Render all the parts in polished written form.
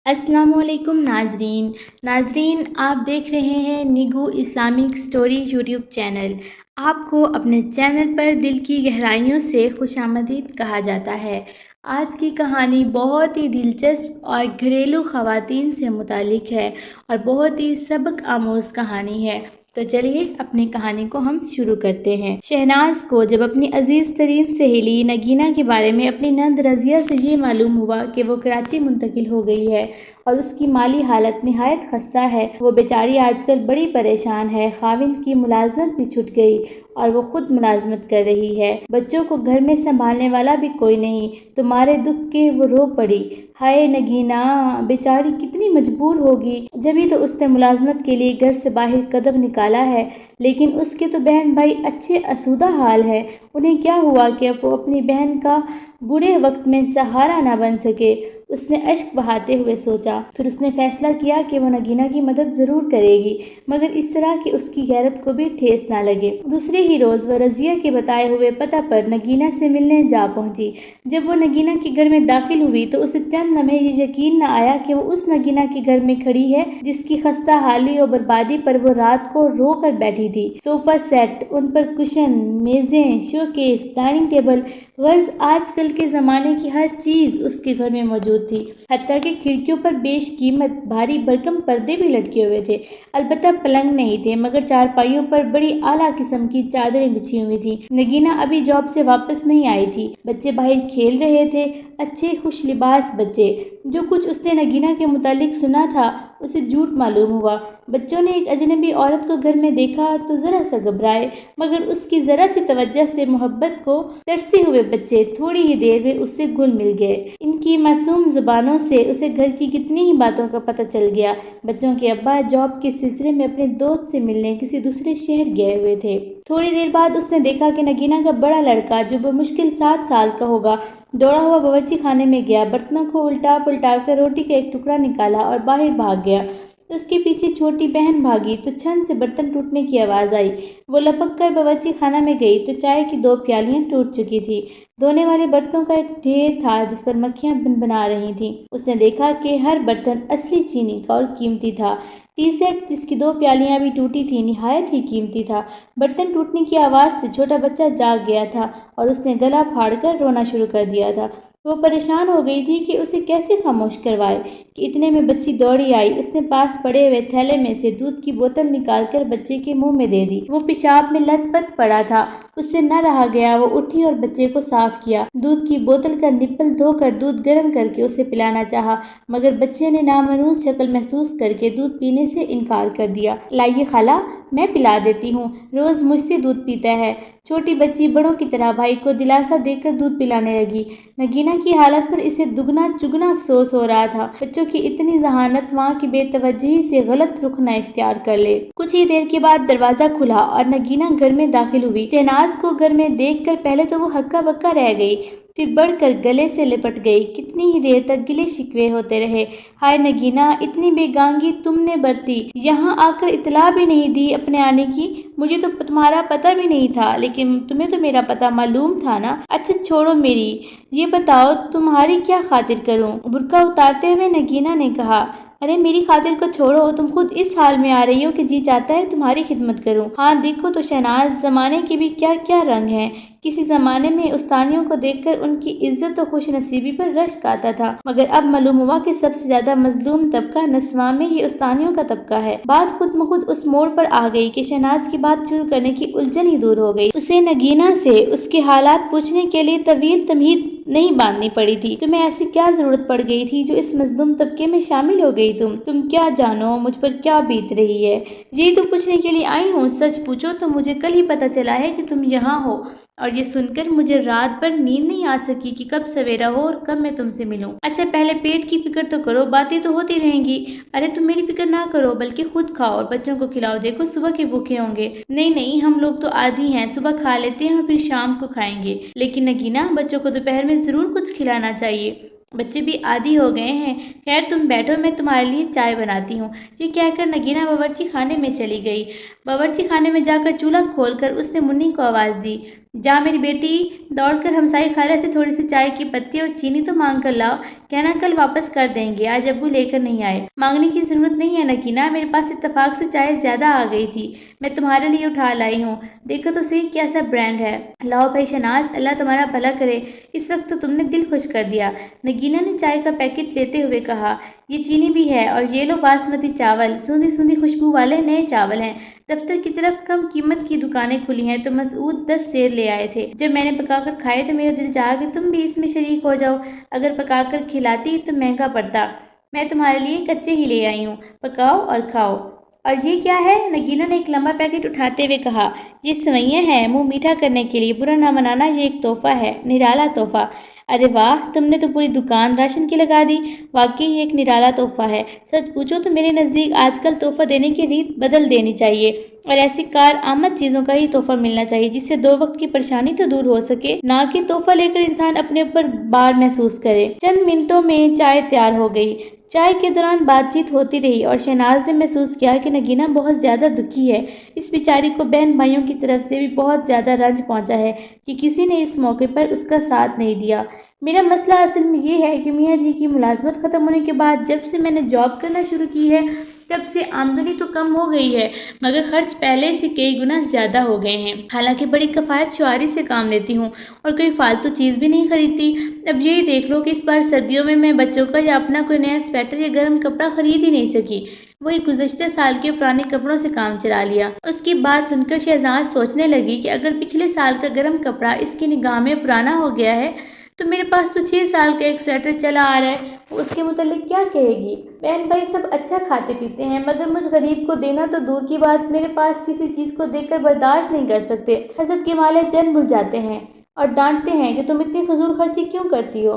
अस्सलाम वालेकुम नाजरीन आप देख रहे हैं निगू इस्लामिक स्टोरी यूट्यूब चैनल। आपको अपने चैनल पर दिल की गहराइयों से खुशामदीद कहा जाता है। आज की कहानी बहुत ही दिलचस्प और घरेलू ख़वातीन से मुतालिक है और बहुत ही सबक आमोज़ कहानी है। तो चलिए अपनी कहानी को हम शुरू करते हैं। शहनाज को जब अपनी अजीज़ तरीन सहेली नगीना के बारे में अपनी नंद रज़िया से ये मालूम हुआ कि वो कराची मुंतकिल हो गई है और उसकी माली हालत निहायत खस्ता है, वो बेचारी आजकल बड़ी परेशान है। खाविंद की मुलाजमत भी छूट गई और वो खुद मुलाजमत कर रही है। बच्चों को घर में संभालने वाला भी कोई नहीं। तुम्हारे दुख के वो रो पड़ी। हाय नगीना, बेचारी कितनी मजबूर होगी। जभी तो उसने मुलाजमत के लिए घर से बाहर कदम निकाला है, लेकिन उसके तो बहन भाई अच्छे असूदा हाल है। उन्हें क्या हुआ कि अब वो अपनी बहन का बुरे वक्त में सहारा ना बन सके। उसने अश्क बहाते हुए सोचा। फिर उसने फैसला किया कि वो नगीना की मदद ज़रूर करेगी, मगर इस तरह कि उसकी गैरत को भी ठेस ना लगे। दूसरे ही रोज़ वह रज़िया के बताए हुए पता पर नगीना से मिलने जा पहुंची। जब वो नगीना के घर में दाखिल हुई तो उसे चंद लम्हे ये यकीन न आया कि वो उस नगीना के घर में खड़ी है जिसकी खस्ता हाली और बर्बादी पर वो रात को रो कर बैठी थी। सोफा सेट, उन पर कुशन, मेजें, शोकेस, डाइनिंग टेबल, गर्ज आजकल के ज़माने की हर चीज़ उसके घर में मौजूद थी। हत्ता कि खिड़कियों पर बेशकीमत भारी भरकम पर्दे भी लटके हुए थे। अलबत्ता पलंग नहीं थे, मगर चारपाइयों पर बड़ी आला किस्म की चादरें बिछी हुई थी। नगीना अभी जॉब से वापस नहीं आई थी। बच्चे बाहर खेल रहे थे, अच्छे खुश लिबास बच्चे। जो कुछ उसने नगीना के मुतालिक सुना था उसे झूठ मालूम हुआ। बच्चों ने एक अजनबी औरत को घर में देखा तो ज़रा सा घबराए, मगर उसकी ज़रा सी तवज्जो से मोहब्बत को तरसे हुए बच्चे थोड़ी ही देर में उससे घुल मिल गए। इनकी मासूम ज़ुबानों से उसे घर की कितनी ही बातों का पता चल गया। बच्चों के अब्बा जॉब के सिलसिले में अपने दोस्त से मिलने किसी दूसरे शहर गए हुए थे। थोड़ी देर बाद उसने देखा कि नगीना का बड़ा लड़का, जो बमुश्किल 7 साल का होगा, दौड़ा हुआ बावर्ची खाने में गया, बर्तनों को उल्टा पुल्टा कर रोटी का एक टुकड़ा निकाला और बाहर भाग गया। उसके पीछे छोटी बहन भागी तो छन से बर्तन टूटने की आवाज़ आई। वो लपक कर बावर्ची खाना में गई तो चाय की 2 प्यालियां टूट चुकी थी। धोने वाले बर्तनों का एक ढेर था जिस पर मक्खियां बना रही थीं। उसने देखा कि हर बर्तन असली चीनी का और कीमती था। टी सेट जिसकी 2 प्यालियां भी टूटी थी निहायत ही कीमती था। बर्तन टूटने की आवाज़ से छोटा बच्चा जाग गया था और उसने गला फाड़कर रोना शुरू कर दिया था। वो परेशान हो गई थी कि उसे कैसे खामोश करवाए कि इतने में बच्ची दौड़ी आई। उसने पास पड़े हुए थैले में से दूध की बोतल निकालकर बच्चे के मुंह में दे दी। वो पेशाब में लथपथ पड़ा था, उससे न रहा गया। वो उठी और बच्चे को साफ किया। दूध की बोतल का निप्पल धोकर दूध गर्म करके उसे पिलाना चाहा, मगर बच्चे ने नामनूस शक्ल महसूस करके दूध पीने से इनकार कर दिया। लाइए खाला, मैं पिला देती हूँ, रोज़ मुझसे दूध पीता है। छोटी बच्ची बड़ों की तरह भाई को दिलासा देकर दूध पिलाने लगी। नगीना की हालत पर इसे दुगना चुगना अफसोस हो रहा था। बच्चों की इतनी जहानत माँ की बेतवज्जही से गलत रुख न इख्तियार कर ले। कुछ ही देर के बाद दरवाजा खुला और नगीना घर में दाखिल हुई। शहनाज को घर में देखकर पहले तो वो हक्का बक्का रह गई, फिर बढ़कर गले से लिपट गई। कितनी ही देर तक गिले शिकवे होते रहे। हाय नगीना, इतनी बेगांगी तुमने बरती, यहाँ आकर इतला भी नहीं दी अपने आने की। मुझे तो तुम्हारा पता भी नहीं था, लेकिन तुम्हें तो मेरा पता मालूम था ना। अच्छा छोड़ो मेरी, ये बताओ तुम्हारी क्या खातिर करूं? बुर्का उतारते हुए नगीना ने कहा। अरे मेरी खातिर को छोड़ो, तुम खुद इस हाल में आ रही हो कि जी चाहता है तुम्हारी खिदमत करूं। हाँ देखो तो शहनाज, जमाने के भी क्या क्या रंग हैं। किसी जमाने में उस्तानियों को देखकर उनकी इज्जत और खुश नसीबी पर रश्क आता था, मगर अब मालूम हुआ कि सबसे ज्यादा मजलूम तबका नस्वा में ये उस्तानियों का तबका है। बात खुद म खुद उस मोड़ पर आ गई कि शहनाज की बात शुरू करने की उलझन ही दूर हो गई। उसे नगीना से उसके हालात पूछने के लिए तवील तमहीद नहीं बांधनी पड़ी थी। तुम्हें ऐसी क्या जरूरत पड़ गई थी जो इस मजलूम तबके में शामिल हो गई? तुम क्या जानो मुझ पर क्या बीत रही है? यही तो पूछने के लिए आई हूँ। सच पूछो तो मुझे कल ही पता चला है कि तुम यहाँ हो, और ये सुनकर मुझे रात भर नींद नहीं आ सकी कि कब सवेरा हो और कब मैं तुमसे मिलूं। अच्छा पहले पेट की फिक्र तो करो, बातें तो होती रहेंगी। अरे तुम मेरी फिक्र ना करो, बल्कि खुद खाओ और बच्चों को खिलाओ। देखो सुबह के भूखे होंगे। नहीं नहीं, हम लोग तो आदी हैं, सुबह खा लेते हैं और फिर शाम को खाएंगे। लेकिन नगीना, बच्चों को दोपहर में जरूर कुछ खिलाना चाहिए, बच्चे भी आदी हो गए हैं। खैर तुम बैठो, मैं तुम्हारे लिए चाय बनाती हूँ। ये कहकर नगीना बावर्ची खाने में चली गई। बावर्ची खाने में जाकर चूल्हा खोलकर उसने मुन्नी को आवाज़ दी। जा मेरी बेटी, दौड़कर हमसाई खाला से थोड़ी सी चाय की पत्ती और चीनी तो मांग कर लाओ, कहना कल वापस कर देंगे, आज अब्बू लेकर नहीं आए। मांगने की जरूरत नहीं है नगीना, मेरे पास इत्तेफाक से चाय ज्यादा आ गई थी, मैं तुम्हारे लिए उठा लाई हूँ, देखो तो सही कैसा ब्रांड है। लाओ भाई शनाज, अल्लाह तुम्हारा भला करे, इस वक्त तो तुमने दिल खुश कर दिया, नगीना ने चाय का पैकेट लेते हुए कहा। ये चीनी भी है और ये लो बासमती चावल, सूंधी सूंधी खुशबू वाले नए चावल हैं। दफ्तर की तरफ कम कीमत की दुकानें खुली हैं तो मसूद 10 सेर ले आए थे। जब मैंने पकाकर खाए तो मेरा दिल चाहा कि तुम भी इसमें शरीक हो जाओ, अगर पकाकर खिलाती तो महंगा पड़ता, मैं तुम्हारे लिए कच्चे ही ले आई हूँ, पकाओ और खाओ। और ये क्या है? नगीना ने एक लंबा पैकेट उठाते हुए कहा। ये सेवइयाँ हैं, मुंह मीठा करने के लिए, बुरा ना मनाना, ये एक तोहफा है, निराला तोहफा। अरे वाह, तुमने तो पूरी दुकान राशन की लगा दी, वाकई ये एक निराला तोहफा है। सच पूछो तो मेरे नज़दीक आजकल तोहफा देने की रीत बदल देनी चाहिए और ऐसी कार आमद चीज़ों का ही तोहफा मिलना चाहिए जिससे 2 वक्त की परेशानी तो दूर हो सके, ना कि तोहफा लेकर इंसान अपने ऊपर बार महसूस करे। चंद मिनटों में चाय तैयार हो गई। चाय के दौरान बातचीत होती रही और शहनाज ने महसूस किया कि नगीना बहुत ज़्यादा दुखी है। इस बेचारी को बहन भाइयों की तरफ से भी बहुत ज़्यादा रंज पहुंचा है कि किसी ने इस मौके पर उसका साथ नहीं दिया। मेरा मसला असल में ये है कि मियाँ जी की मुलाजमत ख़त्म होने के बाद जब से मैंने जॉब करना शुरू की है तब से आमदनी तो कम हो गई है, मगर खर्च पहले से कई गुना ज़्यादा हो गए हैं। हालांकि बड़ी कफ़ायत शुआरी से काम लेती हूँ और कोई फालतू चीज़ भी नहीं खरीदती। अब यही देख लो कि इस बार सर्दियों में मैं बच्चों का या अपना कोई नया स्वेटर या गर्म कपड़ा खरीद ही नहीं सकी, वही गुज़श्ता साल के पुराने कपड़ों से काम चला लिया। उसकी बात सुनकर शहजाद सोचने लगी कि अगर पिछले साल का गर्म कपड़ा इसकी निगाह में पुराना हो गया है तो मेरे पास तो 6 साल का एक स्वेटर चला आ रहा है, उसके मुतालिक क्या कहेगी। बहन भाई सब अच्छा खाते पीते हैं मगर मुझ गरीब को देना तो दूर की बात, मेरे पास किसी चीज़ को देखकर बर्दाश्त नहीं कर सकते। हसद के माले चैन भूल जाते हैं और डांटते हैं कि तुम इतनी फजूल खर्ची क्यों करती हो।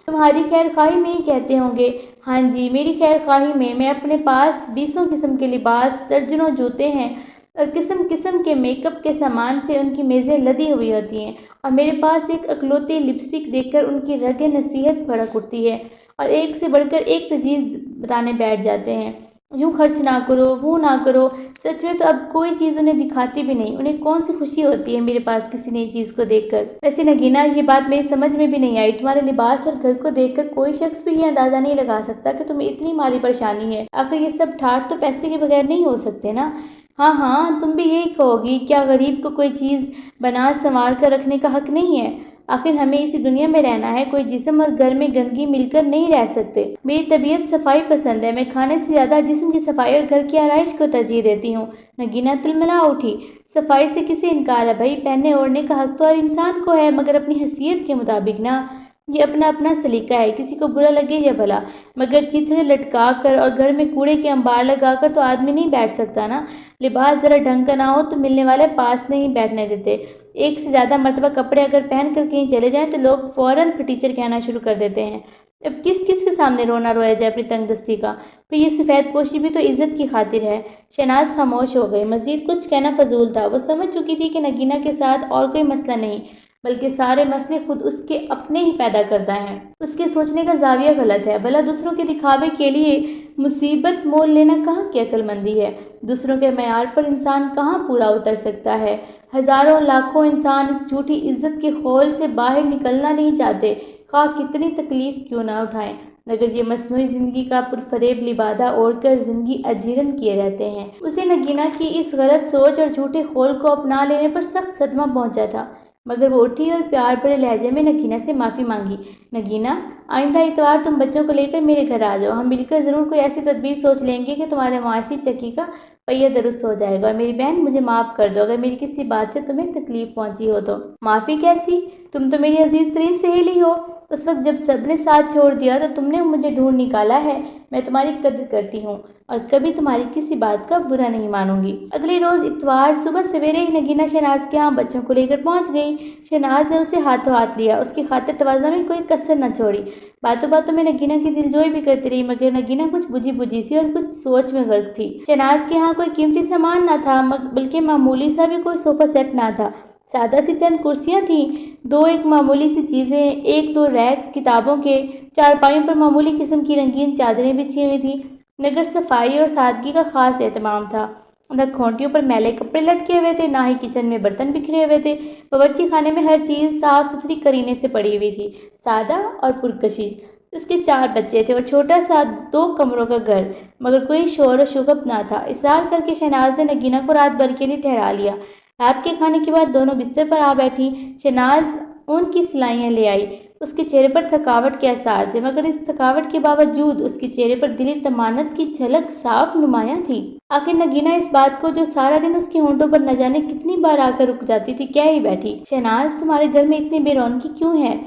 तुम्हारी खैर खाही में ही कहते होंगे। हाँ जी, मेरी खैर खाही में। मैं अपने पास 20 किस्म के लिबास, दर्जनों जूते हैं और किस्म किस्म के मेकअप के सामान से उनकी मेज़ें लदी हुई होती हैं और मेरे पास एक अकलौती लिपस्टिक देखकर उनकी रगे नसीहत भड़क उठती है और एक से बढ़कर एक तजवीज़ बताने बैठ जाते हैं। यूँ खर्च ना करो, वो ना करो। सच में तो अब कोई चीज़ उन्हें दिखाती भी नहीं, उन्हें कौन सी खुशी होती है मेरे पास किसी नई चीज़ को देखकर। वैसे नगीना, ये बात मेरी समझ में भी नहीं आई, तुम्हारे लिबास और घर को देखकर कोई शख्स भी ये अंदाज़ा नहीं लगा सकता कि तुम्हें इतनी माली परेशानी है। आखिर ये सब ठाठ तो पैसे के बगैर नहीं हो सकते ना। हाँ हाँ, तुम भी यही कहोगी, क्या गरीब को कोई चीज़ बना संवार कर रखने का हक नहीं है? आखिर हमें इसी दुनिया में रहना है, कोई जिस्म और घर में गंदगी मिलकर नहीं रह सकते। मेरी तबीयत सफाई पसंद है, मैं खाने से ज़्यादा जिस्म की सफाई और घर की आराइश को तरजीह देती हूँ। नगीना तिलमिला उठी। सफाई से किसे इनकार है भाई, पहनने ओढ़ने का हक तो हर इंसान को है, मगर अपनी हैसियत के मुताबिक ना। ये अपना अपना सलीका है, किसी को बुरा लगे या भला, मगर चिथड़े लटका कर और घर में कूड़े के अंबार लगा कर तो आदमी नहीं बैठ सकता ना। लिबास ज़रा ढंग का ना हो तो मिलने वाले पास नहीं बैठने देते। एक से ज़्यादा मरतबा कपड़े अगर पहन कर कहीं चले जाएं तो लोग फ़ौरन फटीचर कहना शुरू कर देते हैं। अब किस किस के सामने रोना रोया जाए अपनी तंगदस्ती का। फिर ये सफ़ेद पोशी भी तो इज़्ज़त की खातिर है। शहनाज खामोश हो गई, मज़ीद कुछ कहना फजूल था। वो समझ चुकी थी कि नगीना के साथ और कोई मसला नहीं, बल्कि सारे मसले खुद उसके अपने ही पैदा करता है। उसके सोचने का जाविया गलत है। भला दूसरों के दिखावे के लिए मुसीबत मोल लेना कहाँ की अक्लमंदी है। दूसरों के मैयार पर इंसान कहाँ पूरा उतर सकता है। हज़ारों लाखों इंसान इस झूठी इज्जत के खौल से बाहर निकलना नहीं चाहते, खा कितनी तकलीफ क्यों ना उठाएं, मगर ये मसनूई ज़िंदगी का पुरफरेब लिबादा ओढ़कर ज़िंदगी अजीरन किए रहते हैं। उसे नगीना की इस गलत सोच और झूठे खौल को अपना लेने पर सख्त सदमा पहुंचा था, मगर वो उठी और प्यार भरे लहजे में नगीना से माफ़ी मांगी। नगीना, आइंदा इतवार तुम बच्चों को लेकर मेरे घर आ जाओ, हम मिलकर ज़रूर कोई ऐसी तदबीर सोच लेंगे कि तुम्हारे मुआशी चक्की का पहिया दुरुस्त हो जाएगा। और मेरी बहन, मुझे माफ़ कर दो अगर मेरी किसी बात से तुम्हें तकलीफ़ पहुंची हो तो। माफ़ी कैसी? तुम तो मेरी अजीज़ तरीन सहेली हो। उस वक्त जब सबने साथ छोड़ दिया तो तुमने मुझे ढूंढ निकाला है। मैं तुम्हारी कदर करती हूँ और कभी तुम्हारी किसी बात का बुरा नहीं मानूंगी। अगले रोज़ इतवार सुबह सवेरे ही नगीना शहनाज के यहाँ बच्चों को लेकर पहुँच गई। शहनाज ने उसे हाथों हाथ लिया, उसकी खातिर तवाज़ा में कोई कसर न छोड़ी। बातों बातों में नगीना की दिलजोई भी करती रही, मगर नगीना कुछ बुझी बुझी सी और कुछ सोच में गर्क थी। शहनाज के यहाँ कोई कीमती सामान न था, बल्कि मामूली सा भी कोई सोफ़ा सेट ना था। सादा सी चंद कुर्सियाँ थीं, दो एक मामूली सी चीज़ें, एक दो रैक किताबों के, चारपाइयों पर मामूली किस्म की रंगीन चादरें बिछी हुई थी। नगर सफाई और सादगी का खास एहतमाम था। न खोंटियों पर मैले कपड़े लटके हुए थे, ना ही किचन में बर्तन बिखरे हुए थे। बावर्ची खाने में हर चीज़ साफ सुथरी करीने से पड़ी हुई थी, सादा और पुरकशिश। उसके 4 बच्चे थे और छोटा सा 2 कमरों का घर, मगर कोई शोर और शगुफ ना था। इसरार करके शहनाज ने नगीना को रात भर के लिए ठहरा लिया। रात के खाने के बाद दोनों बिस्तर पर आ बैठी। शहनाज ऊन की सिलाइयाँ ले आई। उसके चेहरे पर थकावट के आसार थे, मगर इस थकावट के बावजूद उसके चेहरे पर दिली तमान्नत की झलक साफ नुमायां थी। आखिर नगीना इस बात को जो सारा दिन उसके होंठों पर न जाने कितनी बार आकर रुक जाती थी, क्या ही बैठी। शहनाज, तुम्हारे घर में इतनी बेरौनकी क्यों है?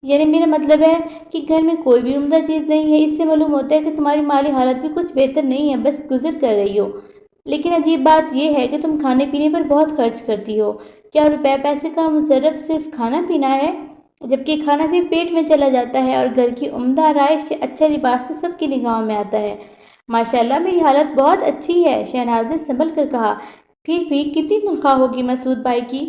यानी मेरा मतलब है कि घर में कोई भी उम्दा चीज़ नहीं है। इससे मालूम होता है कि तुम्हारी माली हालत भी कुछ बेहतर नहीं है, बस गुजर कर रही हो। लेकिन अजीब बात यह है कि तुम खाने पीने पर बहुत खर्च करती हो। क्या रुपए पैसे का मुसर्रफ सिर्फ खाना पीना है? जबकि खाना सिर्फ पेट में चला जाता है और घर की उम्दा आराइश से अच्छा लिबास तो सबकी निगाहों में आता है। माशाल्लाह, मेरी हालत बहुत अच्छी है, शहनाज ने संभल कर कहा। फिर भी कितनी तनख्वाह होगी मसूद भाई की?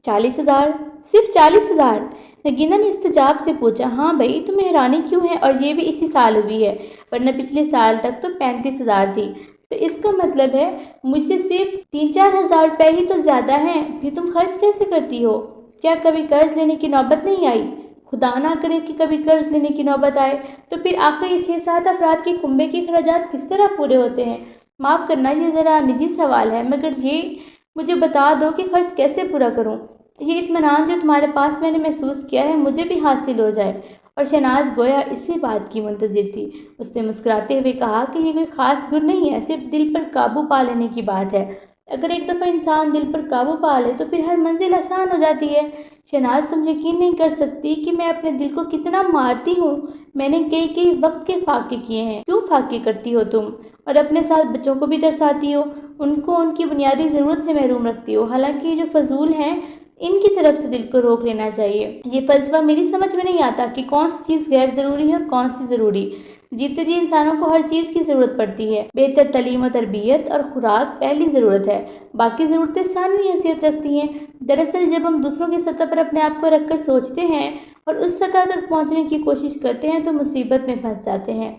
40,000। सिर्फ 40,000? नगीना ने इस्तजाब से पूछा। हाँ भाई, तुम्हें हैरानी क्यों है? और ये भी इसी साल हुई है, वरना पिछले साल तक तो 35,000 थी। तो इसका मतलब है मुझसे सिर्फ 3-4 हज़ार रुपये ही तो ज़्यादा हैं। फिर तुम खर्च कैसे करती हो? क्या कभी कर्ज लेने की नौबत नहीं आई? खुदा ना करे कि कभी कर्ज लेने की नौबत आए, तो फिर आखिर ये 6-7 अफराद के कुंबे के अखराजात किस तरह पूरे होते हैं? माफ़ करना, ये ज़रा निजी सवाल है, मगर ये मुझे बता दो कि खर्च कैसे पूरा करूं। ये इत्मीनान जो तुम्हारे पास मैंने महसूस किया है, मुझे भी हासिल हो जाए। और शहनाज गोया इसी बात की मुंतज़िर थी। उसने मुस्कुराते हुए कहा कि ये कोई ख़ास गुण नहीं है, सिर्फ दिल पर काबू पा लेने की बात है। अगर एक दफ़ा इंसान दिल पर काबू पा ले तो फिर हर मंजिल आसान हो जाती है। शहनाज, तुम यकीन नहीं कर सकती कि मैं अपने दिल को कितना मारती हूँ। मैंने कई कई वक्त के फाके किए हैं। क्यों फाके करती हो तुम? और अपने साथ बच्चों को भी तरसाती हो, उनको उनकी बुनियादी ज़रूरत से महरूम रखती हो। हालांकि ये जो फजूल हैं, इनकी तरफ से दिल को रोक लेना चाहिए। ये फ़लसफ़ा मेरी समझ में नहीं आता कि कौन सी चीज़ गैर ज़रूरी है और कौन सी ज़रूरी। जीते जी इंसानों को हर चीज़ की ज़रूरत पड़ती है। बेहतर तालीम और तरबियत और खुराक पहली ज़रूरत है, बाकी ज़रूरतें सानवी हैसियत रखती हैं। दरअसल जब हम दूसरों की सतह पर अपने आप को रखकर सोचते हैं और उस सतह तक पहुंचने की कोशिश करते हैं तो मुसीबत में फंस जाते हैं,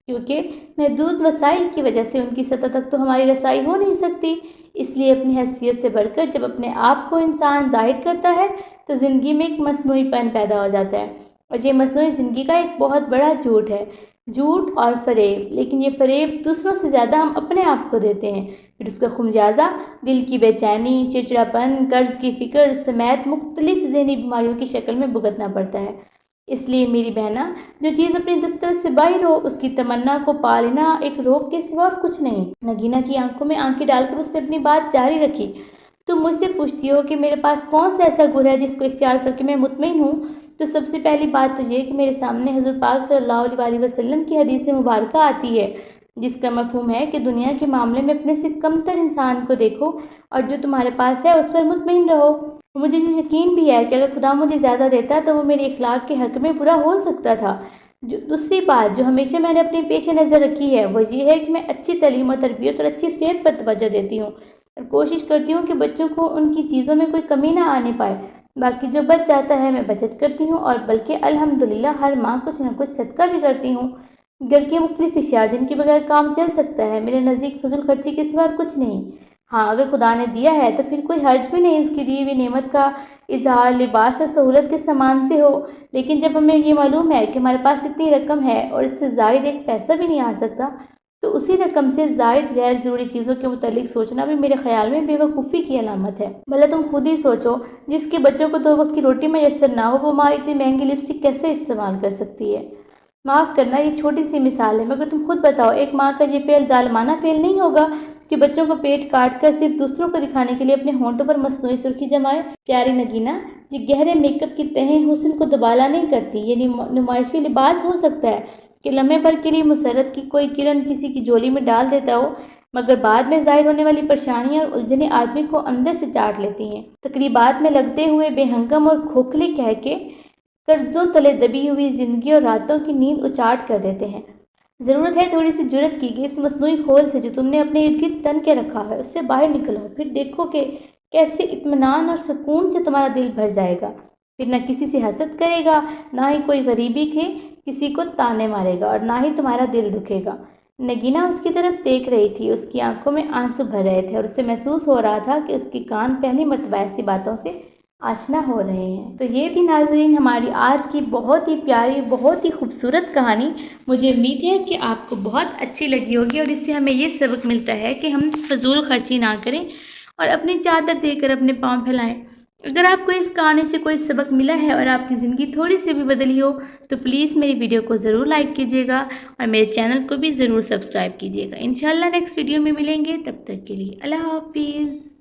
क्योंकि महदूद वसाइल की वजह से उनकी सतह तक तो हमारी रसाई हो नहीं सकती। इसलिए अपनी हैसियत से बढ़कर जब अपने आप को इंसान जाहिर करता है तो ज़िंदगी में एक मसनूईपन पैदा हो जाता है, और ये मसनूई ज़िंदगी का एक बहुत बड़ा झूठ है। झूठ और फ़रेब, लेकिन ये फ़रेब दूसरों से ज़्यादा हम अपने आप को देते हैं। फिर उसका खुमियाजा दिल की बेचैनी, चिड़चिड़ापन, कर्ज की फ़िक्र समेत मुख्तलिफ ज़हनी बीमारियों की शक्ल में भुगतना पड़ता है। इसलिए मेरी बहना, जो चीज़ अपनी दस्तरस से बाहर हो उसकी तमन्ना को पा लेना एक रोग के सिवा और कुछ नहीं। नगीना की आंखों में आंखें डालकर उसने अपनी बात जारी रखी। तुम मुझसे पूछती हो कि मेरे पास कौन सा ऐसा गुण है जिसको इख्तियार करके मैं मुतमईन हूँ, तो सबसे पहली बात तो ये कि मेरे सामने हुज़ूर पाक सल्लल्लाहु अलैहि वसल्लम की हदीस मुबारक आती है, जिसका मफ़हूम है कि दुनिया के मामले में अपने से कमतर इंसान को देखो और जो तुम्हारे पास है उस पर मुतमईन रहो। मुझे ये यकीन भी है कि अगर खुदा मुझे ज़्यादा देता तो वो मेरे इखलाक के हक़ में बुरा हो सकता था। जो दूसरी बात जो हमेशा मैंने अपने पेश नज़र रखी है वो ये है कि मैं अच्छी तालीम और तरबियत और अच्छी सेहत पर तवज्जो देती हूँ और कोशिश करती हूँ कि बच्चों को उनकी चीज़ों में कोई कमी ना आने पाए। बाकी जो बच जाता है मैं बचत करती हूँ और बल्कि अल्हम्दुलिल्लाह हर माह कुछ न कुछ सदका भी करती हूँ। घर की मुख्तलिफ अशिया जिनके बगैर काम चल सकता है, मेरे नज़दीक फजूल खर्ची के सिवा कुछ नहीं। हाँ, अगर खुदा ने दिया है तो फिर कोई हर्ज भी नहीं उसकी दी हुई नेमत का इजहार लिबास और सहूलत के सामान से हो। लेकिन जब हमें ये मालूम है कि हमारे पास इतनी रकम है और इससे ज़ायद एक पैसा भी नहीं आ सकता, तो उसी रकम से ज़ायद गैर ज़रूरी चीज़ों के मुतालिक सोचना भी मेरे ख्याल में बेवकूफ़ी की अलामत है। भला तुम खुद ही सोचो, जिसके बच्चों को 2 वक्त की रोटी मैसर ना हो वो माँ इतनी महंगी लिपस्टिक कैसे इस्तेमाल कर सकती है? माफ़ करना, ये छोटी सी मिसाल है, मगर तुम खुद बताओ, एक माँ का ये फ़ेल जालिमाना फ़ेल नहीं होगा कि बच्चों को पेट काट कर सिर्फ दूसरों को दिखाने के लिए अपने होंठों पर मसनूई सुर्खी जमाए? प्यारी नगीना, ये गहरे मेकअप की तहें हुस्न को दुबाला नहीं करती। ये नुमाइशी लिबास हो सकता है कि लम्हे भर के लिए मुसर्रत की कोई किरण किसी की झोली में डाल देता हो, मगर बाद में ज़ाहिर होने वाली परेशानियां और उलझने आदमी को अंदर से चाट लेती हैं। तकरीबात में लगते हुए बेहंगम और खोखले कह के कर्जों तले दबी हुई ज़िंदगी और रातों की नींद उचाट कर देते हैं। ज़रूरत है थोड़ी सी जुर्रत की कि इस मसनूई खोल से जो तुमने अपने इर्द गिर्द तन के रखा है उससे बाहर निकलो। फिर देखो कि कैसे इत्मीनान और सुकून से तुम्हारा दिल भर जाएगा। फिर न किसी से हसद करेगा, ना ही कोई गरीबी के किसी को ताने मारेगा और ना ही तुम्हारा दिल दुखेगा। نگینہ اس کی طرف دیکھ رہی تھی، اس کی آنکھوں میں آنسو بھر رہے تھے اور اسے محسوس ہو رہا تھا کہ اس کے کان پہلی مرتبہ ایسی باتوں سے آشنا ہو رہے ہیں۔ تو یہ تھی ناظرین ہماری آج کی بہت ہی پیاری، بہت ہی خوبصورت کہانی۔ مجھے امید ہے کہ آپ کو بہت اچھی لگی ہوگی اور اس سے ہمیں یہ سبق ملتا ہے کہ ہم فضول خرچی نہ کریں اور اپنی چادر دے کر اپنے پاؤں پھیلائیں۔ اگر آپ کو اس کہانی سے کوئی سبق ملا ہے اور آپ کی زندگی تھوڑی سی بھی بدلی ہو تو پلیز میری ویڈیو کو ضرور لائک کیجیے گا اور میرے چینل کو بھی ضرور سبسکرائب کیجیے گا۔ انشاءاللہ نیکسٹ ویڈیو میں ملیں گے، تب تک کے لیے اللہ حافظ۔